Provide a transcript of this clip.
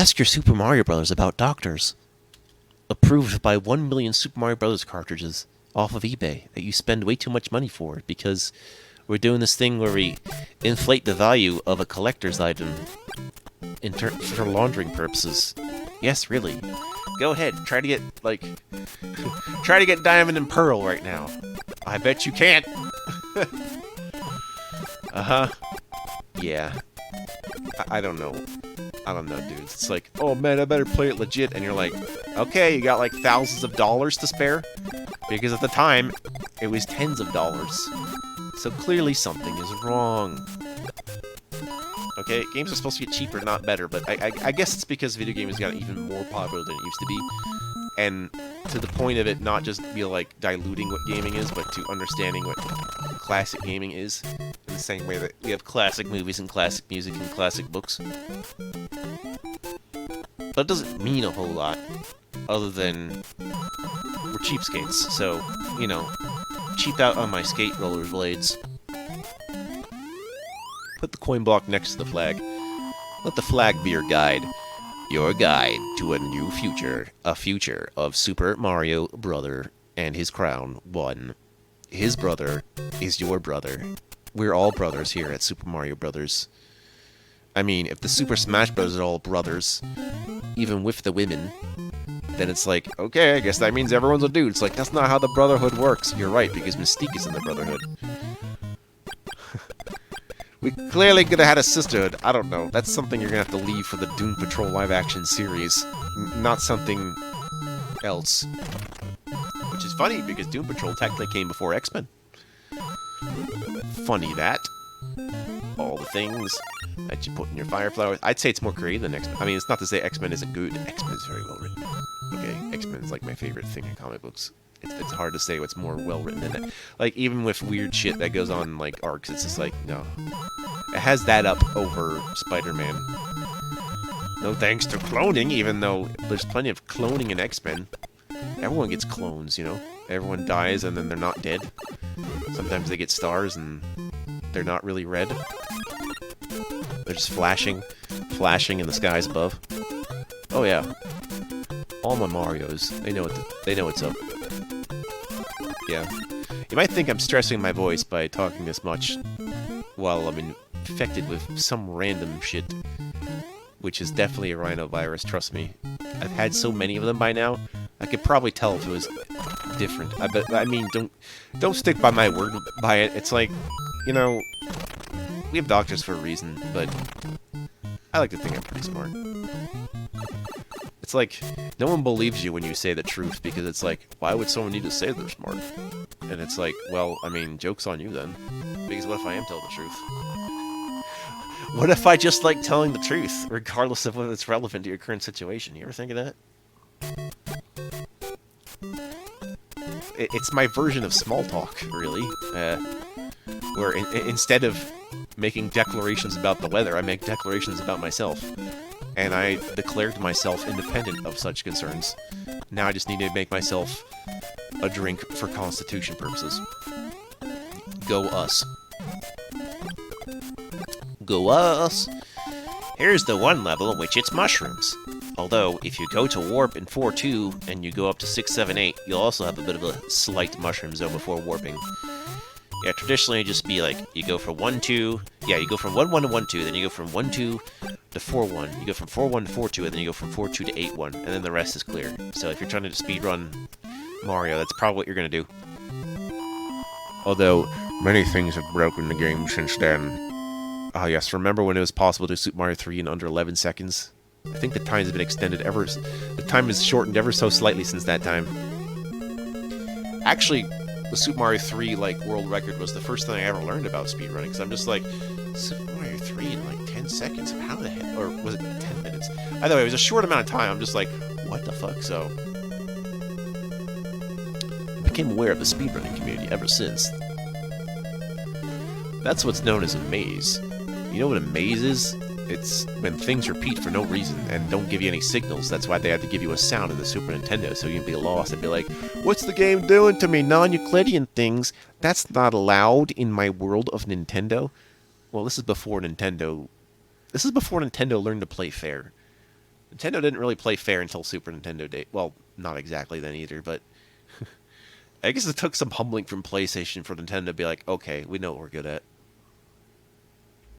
Ask your Super Mario Brothers about doctors. Approved by 1 million Super Mario Brothers cartridges off of eBay that you spend way too much money for because we're doing this thing where we inflate the value of a collector's item for laundering purposes. Yes, really. Go ahead, try to get, try to get Diamond and Pearl right now. I bet you can't. Uh-huh. Yeah. I don't know. I don't know, dude. It's like, oh man, I better play it legit. And you're like, okay, you got like thousands of dollars to spare? Because at the time, it was tens of dollars. So clearly something is wrong. Okay, games are supposed to get cheaper, not better, but I guess it's because video games got even more popular than it used to be. And to the point of it not just be like diluting what gaming is, but to understanding what classic gaming is. In the same way that we have classic movies and classic music and classic books. But it doesn't mean a whole lot, other than we're cheapskates, so, you know, cheap out on my skate rollerblades. Put the coin block next to the flag. Let the flag be your guide. Your guide to a new future. A future of Super Mario Brother and his crown 1. His brother is your brother. We're all brothers here at Super Mario Brothers. I mean, if the Super Smash Bros. Are all brothers, even with the women, then it's like, okay, I guess that means everyone's a dude. It's like, that's not how the Brotherhood works. You're right, because Mystique is in the Brotherhood. We clearly could have had a sisterhood. I don't know. That's something you're going to have to leave for the Doom Patrol live-action series. Not something else. Which is funny, because Doom Patrol technically came before X-Men. Funny that. All the things that you put in your fire flowers. I'd say it's more creative than X-Men. I mean, it's not to say X-Men isn't good. X-Men is very well written. Okay, X-Men is like my favorite thing in comic books. It's hard to say what's more well written than that. Like, even with weird shit that goes on in, like, arcs, it's just like, no. It has that up over Spider-Man. No thanks to cloning, even though there's plenty of cloning in X-Men. Everyone gets clones, you know? Everyone dies and then they're not dead. Sometimes they get stars and they're not really red. They're just flashing in the skies above. Oh yeah. All my Marios, they know what's up. Yeah. You might think I'm stressing my voice by talking this much while I'm infected with some random shit, which is definitely a rhinovirus, trust me. I've had so many of them by now, I could probably tell if it was different. I mean, don't stick by my word by it. It's like, you know, we have doctors for a reason, but I like to think I'm pretty smart. It's like, no one believes you when you say the truth, because it's like, why would someone need to say they're smart? And it's like, well, I mean, joke's on you then. Because what if I am telling the truth? What if I just like telling the truth, regardless of whether it's relevant to your current situation? You ever think of that? It's my version of small talk, really. Where instead of making declarations about the weather, I make declarations about myself. And I declared myself independent of such concerns. Now I just need to make myself a drink for constitution purposes. Go us. Go us! Here's the one level in which it's mushrooms. Although, if you go to warp in 4-2 and you go up to 6-7-8, you'll also have a bit of a slight mushroom zone before warping. Yeah, traditionally it'd just be like, you go from 1-2, yeah, you go from 1-1 to 1-2, then you go from 1-2 to 4-1, you go from 4-1 to 4-2, and then you go from 4-2 to 8-1, and then the rest is clear. So if you're trying to speedrun Mario, that's probably what you're gonna do. Although, many things have broken the game since then. Ah yes, remember when it was possible to Super Mario 3 in under 11 seconds? I think the time has been extended the time is shortened ever so slightly since that time. Actually, the Super Mario 3, like, world record was the first thing I ever learned about speedrunning, because I'm just like, Super Mario 3 in, like, 10 seconds? How the hell? Or was it 10 minutes? Either way, it was a short amount of time. I'm just like, what the fuck? So, I became aware of the speedrunning community ever since. That's what's known as a maze. You know what a maze is? It's when things repeat for no reason and don't give you any signals. That's why they had to give you a sound in the Super Nintendo, so you can be lost and be like, what's the game doing to me? Non-Euclidean things. That's not allowed in my world of Nintendo. Well, this is before Nintendo... This is before Nintendo learned to play fair. Nintendo didn't really play fair until Super Nintendo Day. Well, not exactly then either, but I guess it took some humbling from PlayStation for Nintendo to be like, okay, we know what we're good at.